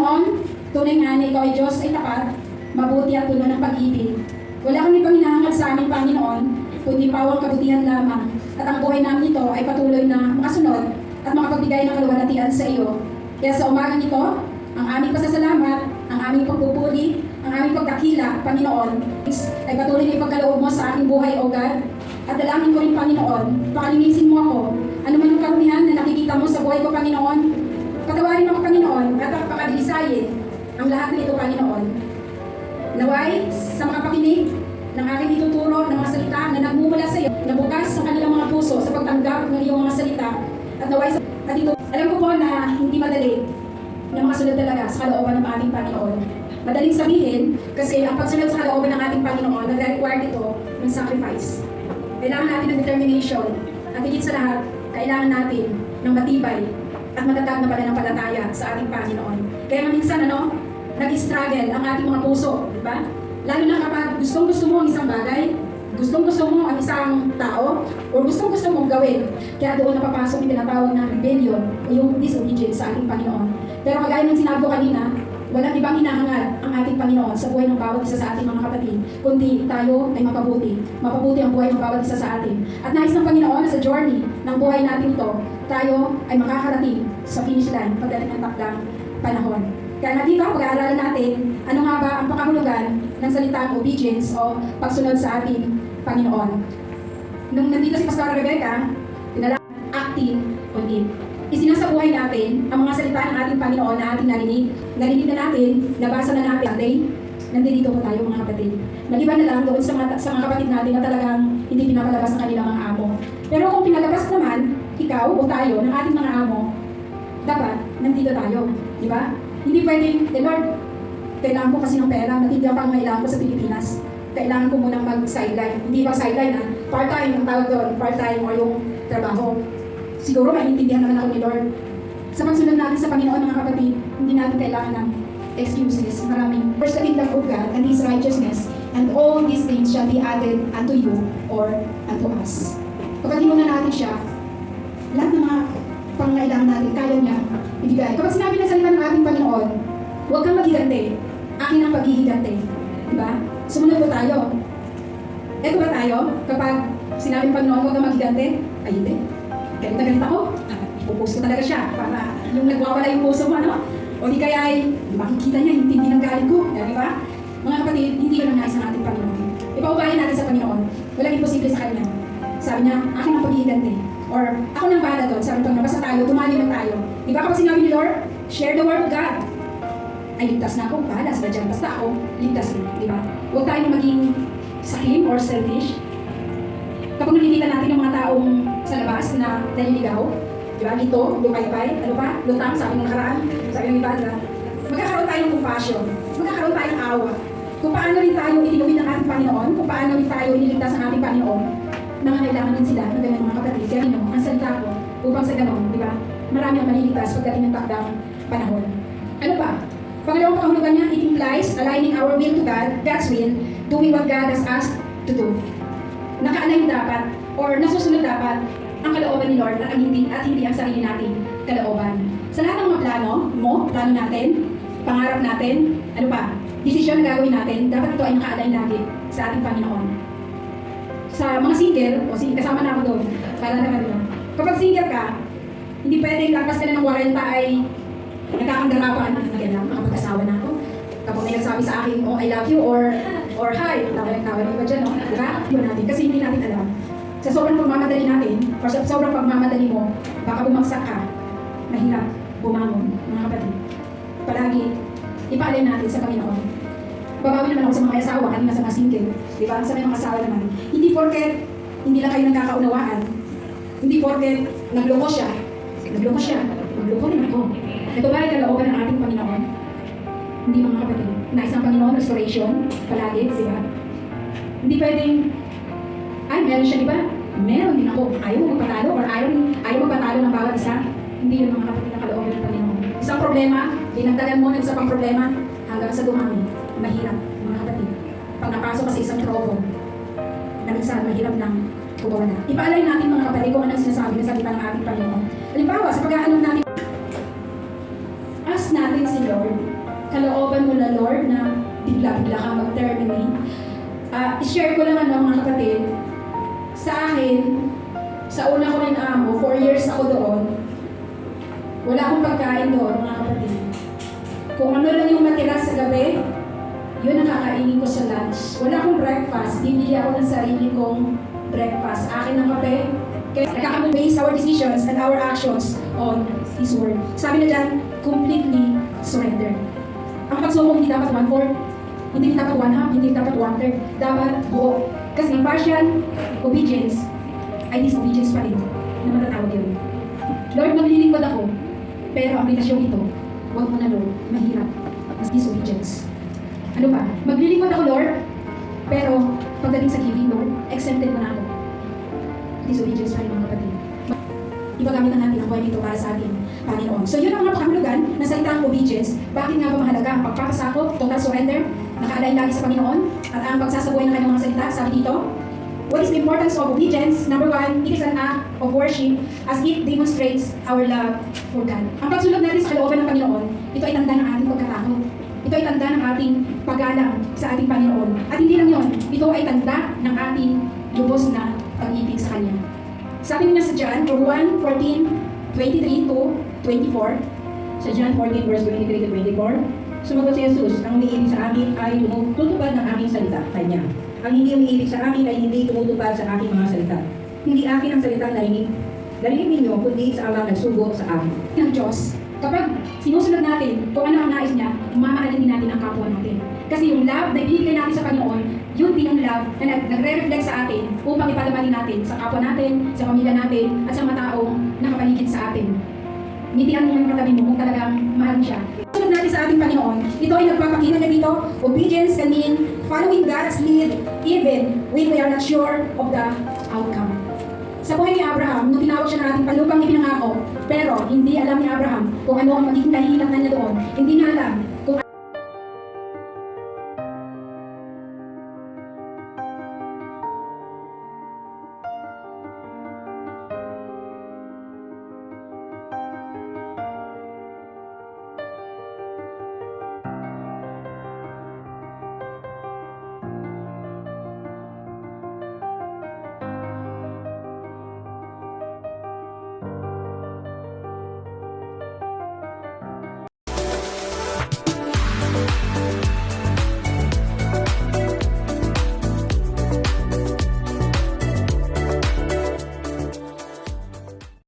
Panginoon, tunay nga na ikaw ay Diyos ay tapat, mabuti at puno ng pag-ibig. Wala kang ibang hinahangad sa aming Panginoon, kundi pawang kabutihan lamang, at ang buhay namin ito ay patuloy na makasunod at makapagbigay ng kaluwalhatian sa iyo. Kaya sa umagang ito, ang aming pasasalamat, ang aming pagpupuri, ang aming pagdakila, Panginoon, ay patuloy na ipagkaloob mo sa aking buhay, O God. At dalangin ko rin, Panginoon, pakalinisin mo ako, ano man yung karumihan na nakikita mo sa buhay ko, Panginoon. Patawarin mo ako, Panginoon, at pakadilisayin ang lahat ng ito, Panginoon. Naway, sa mga pakinig ng aking ituturo ng mga salita na nagmumula sa iyo, na bukas sa kanilang mga puso sa pagtanggap ng iyong mga salita. At naway, at ito, alam ko po na hindi madali na makasunod talaga sa kalooban ng ating Panginoon. Madaling sabihin, kasi ang pagsunod sa kalooban ng ating Panginoon, nag-require ito ng sacrifice. Kailangan natin ng determination. At higit sa lahat, kailangan natin ng matibay at matatag na pananampalataya sa ating Panginoon. Kaya minsan, nag-struggle ang ating mga puso, di ba? Lalo na kapag gustong-gusto mo ang isang bagay, gustong-gusto mo ang isang tao, o gustong-gusto mong gawin. Kaya doon napapasok yung tinatawag na rebellion, o yung disobedience sa ating Panginoon. Pero kagaya ng sinabi ko kanina, walang ibang hinahangad ang ating Panginoon sa buhay ng bawat isa sa ating mga kapatid, kundi tayo ay mapabuti. Mapabuti ang buhay ng bawat isa sa atin. At nais ng Panginoon sa journey ng buhay natin ito, tayo ay makakarating sa finish line pagdating ng takdang panahon. Kaya nga dito, pag-aaralan natin, ano nga ba ang pakahulugan ng salitang obedience o pagsunod sa ating Panginoon. Nung nandito si Pastor Rebecca, pinala acting on it. Isinasabuhay natin ang mga salita ng ating Panginoon na ating narinig. Narinig na natin, nabasa na natin, nandito po tayo mga kapatid. Maliban na lang doon sa mga kapatid natin na talagang hindi pinapalabas ang kanilang mga amo. Pero kung pinalabas naman, ikaw o tayo ng ating mga amo, dapat nandito tayo. Di ba? Hindi pwedeng, Lord, kailangan ko kasi ng pera, matindi ang pangangailangan ko sa Pilipinas. Kailangan ko munang mag-sideline. Hindi ba sideline part-time ang tawag doon, part-time o yung trabaho. Siguro maintindihan naman ako ni Lord. Sa pagsunod natin sa Panginoon mga kapatid, hindi natin kailangan ng excuses. Maraming. First, the kingdom of God and His righteousness, and all these things shall be added unto you or unto us. Kapag hinuna natin siya, lahat ng mga pangangailangan natin, kaya niya ibigay. Kapag sinabi na sa ng ating Panginoon, huwag kang maghigante, akin ang paghihigante. Diba? Sumunod po tayo. Eto ba tayo? Kapag sinabi ng Panginoon, huwag kang maghigante, ay hindi. Galit na galit ako. Ipupost ko talaga siya para yung nagwawala yung puso mo, O di kaya ay makikita niya yung tindi ng galit ko. Di ba? Mga kapatid, hindi ka lang nais ng ating Panginoon. Ipaubayan natin sa Panginoon. Walang imposible sa Kanya. Sabi niya, akin ang paghihigante. Or ako nang bahala doon. Sabi ng Panginoon, basta tayo, tumali lang tayo. Di ba kapag sinabi ni Lord, share the word of God. Ay, ligtas na ako. Bahala sila dyan. Basta ako, ligtas rin. Di ba? Huwag tayong maging sakim or selfish. Kapag nakikita natin yung mga taong sa labas na naliligaw, di ba? Dito, lupay-pay, lutang, sabi ng nakaraan, sabi ng iba, magkakaroon tayo ng compassion, magkakaroon tayo ng awa. Kung paano rin tayo itinuwin ng ating Panginoon, kung paano rin tayo iniligtas ng ating Panginoon, nangangailangan din sila ng ganyan mga kapatid. Kaya ang salita ko, upang sa ganon, di ba? Marami ang maliligtas pagdating ng takdang panahon. Ano ba? Pangalawang pangahulugan niya, it implies aligning our will to God, God's will, doing what God has asked to do. Naka-align dapat, or nasusunod dapat, ang kalooban ni Lord at hindi ang sarili nating kalooban. Sa lahat ng mga plano natin, pangarap natin, desisyon na gagawin natin, dapat ito ay naka-align lagi sa ating Panginoon. Sa mga single, kasama na ako doon, para naman doon. Kapag single ka, hindi pwedeng lapas ka na ng 40 ay nagkakandarapan, makapag-asawa na ako. Kapag may nagsabi sa akin, oh, I love you, or hi, tawa na iba dyan, diba? Iba natin, kasi hindi natin alam. Sa sobrang pagmamadali natin, or sa sobrang pagmamadali mo, baka bumagsak ka, mahirap bumangon, mga kapatid. Palagi, ipaalin natin sa Panginoon. Babawi naman ako sa mga asawa, kanina sa mga single, diba? Sa mga asawa naman. Hindi porket hindi lang kayo nagkakaunawaan, hindi porket nagloko nagloko rin ako. Ito ba ay kalooban ng ating Panginoon? Hindi mga kapatid. Nais ng Panginoon, restoration, palagi, diba? Hindi pwedeng, ay, meron siya, diba? Meron din ako. Ayaw mo magpatalo, or ayaw magpatalo ng bawat isa. Hindi yun mga kapatid na kalooban ng Panginoon. Isang problema, dinagdagan mo ng isa pang problema, hanggang sa dumami. Mahirap, mga kapatid. Pag napasok ka sa isang trouble, minsan mahirap ng kumawala. Ipaalay natin mga kapatid kung anong sinasabi ng salita ng ating Panginoon. Halimbawa, sa pag-aanong natin, ask natin si Lord kalooban mo na, Lord, na bigla-bigla ka mag-terminate. I-share ko lang mga kapatid, sa akin, sa una ko rin amo, 4 years ako doon, wala akong pagkain doon, mga kapatid. Kung ano lang yung matira sa gabi, yun ang kakainin ko sa lunch. Wala akong breakfast, bibili ako ng sarili kong breakfast. Akin ang kape. Kaya nakaka-base our decisions and our actions on His Word. Sabi na dyan, completely surrender. Ang pagsuko hindi dapat 1/4, hindi dapat 1/2, hindi dapat 1/3. Dapat buo. Kasi partial obedience ay disobedience pa rin na matatawag yun. Lord, maglilingkod ako, pero ang relasyon ito, huwag mo na, Lord, mahirap. Mas disobedience. Ano ba? Maglilingkod ako, Lord, pero pagdating sa giving, Lord, exempted mo na ako. Disobedience pa rin, mga kapatid. Ipagamitan natin ang buhay nito para sa ating Panginoon. So yun ang mga pakahulugan na salitang obedience. Bakit nga ba mahalaga ang pagpapasakop, total surrender, nakaalay lagi sa Panginoon, at ang pagsasabuhay ng kanyang mga salita? Sabi dito, what is the importance of obedience? Number 1, it is an act of worship as it demonstrates our love for God. Ang pagsunod natin sa kalooban ng Panginoon, ito ay tanda ng ating pagkatakot. Ito ay tanda ng ating paggalang sa ating Panginoon. At hindi lang yon, ito ay tanda ng ating lubos na pag-ibig sa Kanya. Sabi niya sa John 1:14-23 to 24. Sa John 14 verse 23 to 24, sumagot si Jesus, ang umiibig sa akin ay tutupad ng aking salita, kanya. Ang hindi umiibig sa akin ay hindi tumutupad sa aking mga salita. Hindi akin ang salitang narinig ninyo, kundi sa Ama nagsugo sa akin. Ng Diyos, kapag sinusunod natin kung ano ang nais niya, mamahalin din natin ang kapwa natin. Kasi yung love na ibibigay natin sa Panginoon, yun din yung love na nagre-reflect sa atin upang ipalamanin natin sa kapwa natin, sa pamilya natin, at sa mga taong nakapaligid sa atin. Ngitian mo yung katabi mo kung talagang mahal siya. Sunod natin sa ating Panginoon, ito ay nagpapakita na dito, obedience can mean following God's lead even when we are not sure of the outcome. Sa buhay ni Abraham, nung tinawag siya ng ating palupang ipinangako, pero hindi alam ni Abraham kung ano ang magiging kahihinatnan niya doon. Hindi niya alam kung